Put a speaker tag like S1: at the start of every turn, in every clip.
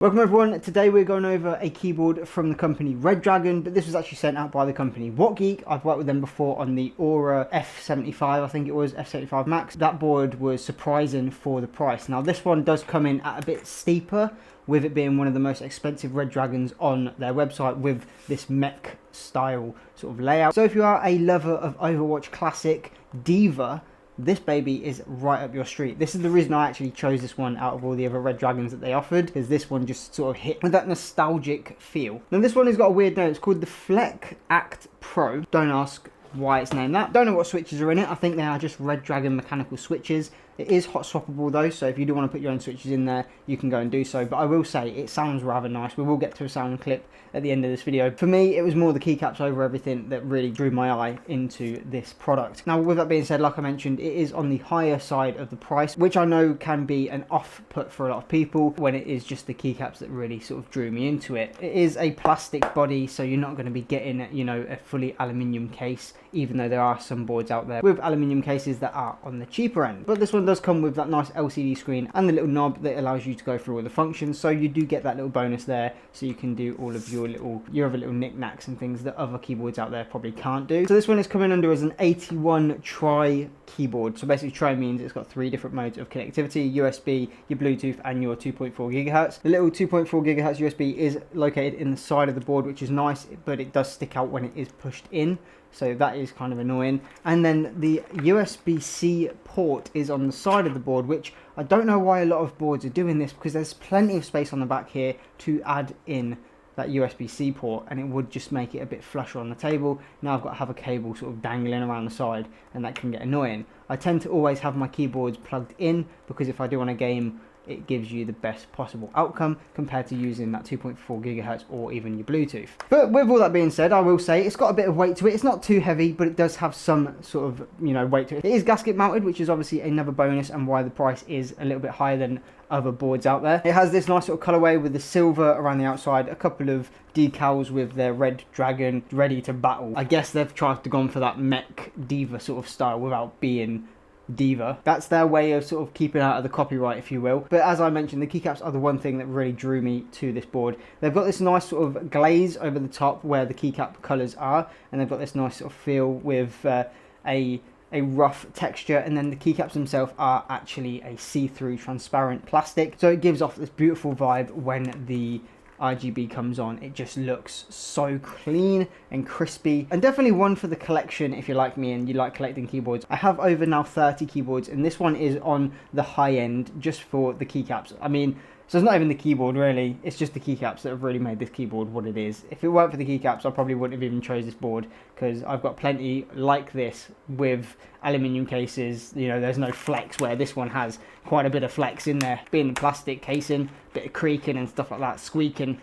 S1: Welcome everyone, today we're going over a keyboard from the company Redragon, but this was actually sent out by the company WhatGeek. I've worked with them before on the Aura F75, I think it was, F75 Max. That board was surprising for the price. Now this one does come in at a bit steeper, with it being one of the most expensive Redragons on their website with this mech style sort of layout. So if you are a lover of Overwatch Classic Diva, this baby is right up your street. This is the reason I actually chose this one out of all the other Redragons that they offered, because this one just sort of hit with that nostalgic feel. Now this one has got a weird name. It's called the Flekact Pro. Don't ask why it's named that. Don't know what switches are in it. I think they are just Redragon mechanical switches. It is hot swappable though, so if you do want to put your own switches in there, you can go and do so. But I will say, it sounds rather nice. We will get to a sound clip at the end of this video. For me, it was more the keycaps over everything that really drew my eye into this product. Now, with that being said, like I mentioned, it is on the higher side of the price, which I know can be an off-put for a lot of people when it is just the keycaps that really sort of drew me into it. It is a plastic body, so you're not going to be getting, you know, a fully aluminium case, even though there are some boards out there with aluminium cases that are on the cheaper end. But this one does come with that nice LCD screen and the little knob that allows you to go through all the functions, so you do get that little bonus there, so you can do all of your other little knickknacks and things that other keyboards out there probably can't do. So this one is coming under as an 81 tri keyboard. So basically tri means it's got 3 different modes of connectivity: USB, your Bluetooth, and your 2.4 gigahertz. The little 2.4 gigahertz USB is located in the side of the board, which is nice, but it does stick out when it is pushed in, so that is kind of annoying. And then the USB-C port is on the side of the board, which I don't know why a lot of boards are doing this, because there's plenty of space on the back here to add in that USB-C port, and it would just make it a bit flusher on the table. Now I've got to have a cable sort of dangling around the side, and that can get annoying. I tend to always have my keyboards plugged in, because if I do want a game, it gives you the best possible outcome compared to using that 2.4 gigahertz or even your Bluetooth. But with all that being said, I will say it's got a bit of weight to it. It's not too heavy, but it does have some sort of, you know, weight to it. It is gasket mounted, which is obviously another bonus and why the price is a little bit higher than other boards out there. It has this nice sort of colorway with the silver around the outside, a couple of decals with their Redragon ready to battle. I guess they've tried to go for that mech diva sort of style without being diva. That's their way of sort of keeping out of the copyright, if you will. But as I mentioned, the keycaps are the one thing that really drew me to this board. They've got this nice sort of glaze over the top where the keycap colors are, and they've got this nice sort of feel with a rough texture, and then the keycaps themselves are actually a see-through transparent plastic, so it gives off this beautiful vibe when the RGB comes on. It just looks so clean and crispy, and definitely one for the collection if you're like me and you like collecting keyboards. I have over now 30 keyboards, and this one is on the high end just for the keycaps. I mean, so it's not even the keyboard really, it's just the keycaps that have really made this keyboard what it is. If it weren't for the keycaps, I probably wouldn't have even chose this board, because I've got plenty like this with aluminium cases. You know, there's no flex, where this one has quite a bit of flex in there, being the plastic casing, bit of creaking and stuff like that, squeaking,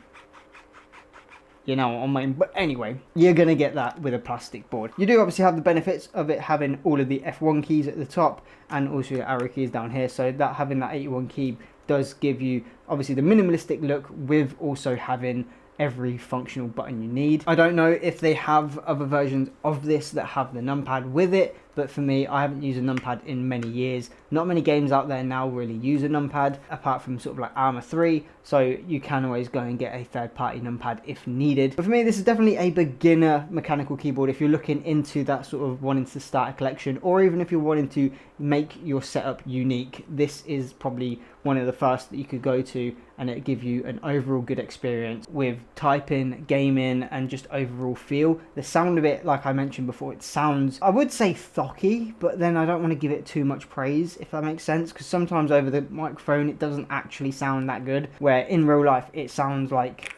S1: you know, on my... But anyway, you're gonna get that with a plastic board. You do obviously have the benefits of it having all of the F1 keys at the top and also your arrow keys down here, so that having that 81 key does give you obviously the minimalistic look with also having every functional button you need. I don't know if they have other versions of this that have the numpad with it, but for me, I haven't used a numpad in many years. Not many games out there now really use a numpad, apart from sort of like Arma 3, so you can always go and get a third-party numpad if needed. But for me, this is definitely a beginner mechanical keyboard if you're looking into that sort of wanting to start a collection, or even if you're wanting to make your setup unique. This is probably one of the first that you could go to, and it give you an overall good experience with typing, gaming, and just overall feel. The sound of it, like I mentioned before, it sounds, I would say thocky, but then I don't want to give it too much praise, if that makes sense, because sometimes over the microphone it doesn't actually sound that good, where in real life it sounds like,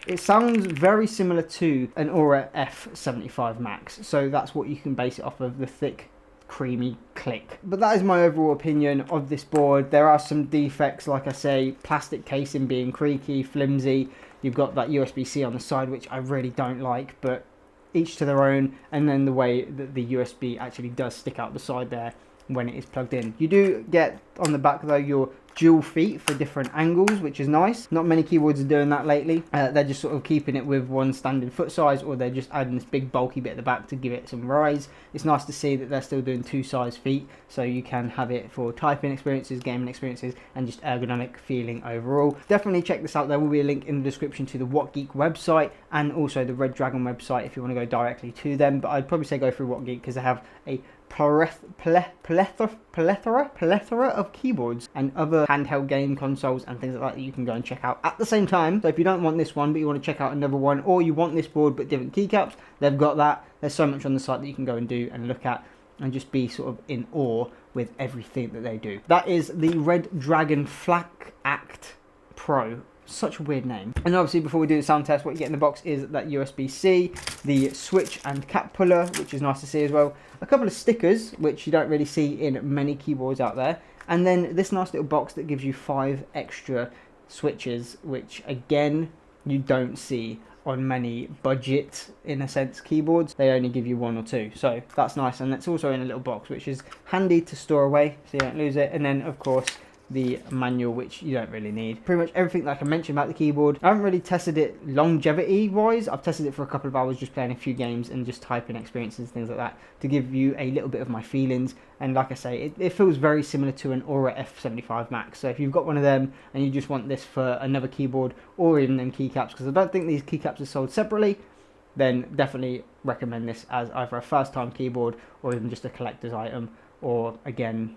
S1: it sounds very similar to an Aura F75 Max, so that's what you can base it off of, the thick creamy click. But that is my overall opinion of this board. There are some defects, like I say, plastic casing being creaky, flimsy. You've got that USB-C on the side, which I really don't like, but each to their own. And then the way that the USB actually does stick out the side there when it is plugged in. You do get on the back though your dual feet for different angles, which is nice. Not many keyboards are doing that lately. They're just sort of keeping it with one standard foot size, or they're just adding this big bulky bit at the back to give it some rise. It's nice to see that they're still doing 2 size feet, so you can have it for typing experiences, gaming experiences, and just ergonomic feeling overall. Definitely check this out. There will be a link in the description to the WhatGeek website and also the Redragon website if you want to go directly to them, but I'd probably say go through WhatGeek because they have a plethora of keyboards and other handheld game consoles and things like that you can go and check out at the same time. So if you don't want this one but you want to check out another one, or you want this board but different keycaps, they've got that. There's so much on the site that you can go and do and look at and just be sort of in awe with everything that they do. That is the Redragon Flekact Pro. Such a weird name. And obviously before we do the sound test, what you get in the box is that USB-C, the switch and cap puller, which is nice to see as well, a couple of stickers, which you don't really see in many keyboards out there, and then this nice little box that gives you 5 extra switches, which again you don't see on many budget, in a sense, keyboards. They only give you 1 or 2, so that's nice. And it's also in a little box, which is handy to store away so you don't lose it. And then of course the manual, which you don't really need. Pretty much everything like I mentioned about the keyboard. I haven't really tested it longevity wise. I've tested it for a couple of hours just playing a few games and just typing experiences, things like that, to give you a little bit of my feelings. And like I say, it feels very similar to an Aura F75 Max. So if you've got one of them and you just want this for another keyboard, or even them keycaps, because I don't think these keycaps are sold separately, then definitely recommend this as either a first time keyboard or even just a collector's item, or again,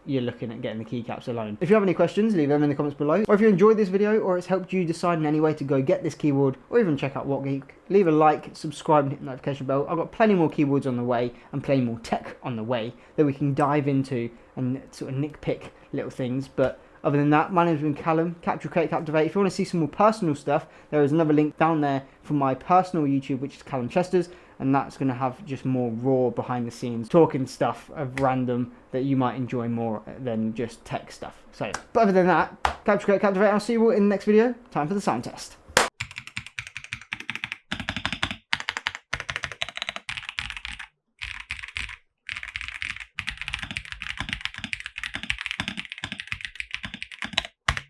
S1: you're looking at getting the keycaps alone. If you have any questions, leave them in the comments below. Or if you enjoyed this video or it's helped you decide in any way to go get this keyboard or even check out WhatGeek, leave a like, subscribe and hit the notification bell. I've got plenty more keyboards on the way and plenty more tech on the way that we can dive into and sort of nitpick little things. But other than that, my name's been Callum, Capture, Create, Captivate. If you want to see some more personal stuff, there is another link down there for my personal YouTube, which is Callum Chester's, and that's going to have just more raw behind the scenes talking stuff of random that you might enjoy more than just tech stuff. So, but other than that, Capture, Create, Captivate. I'll see you all in the next video. Time for the sound test.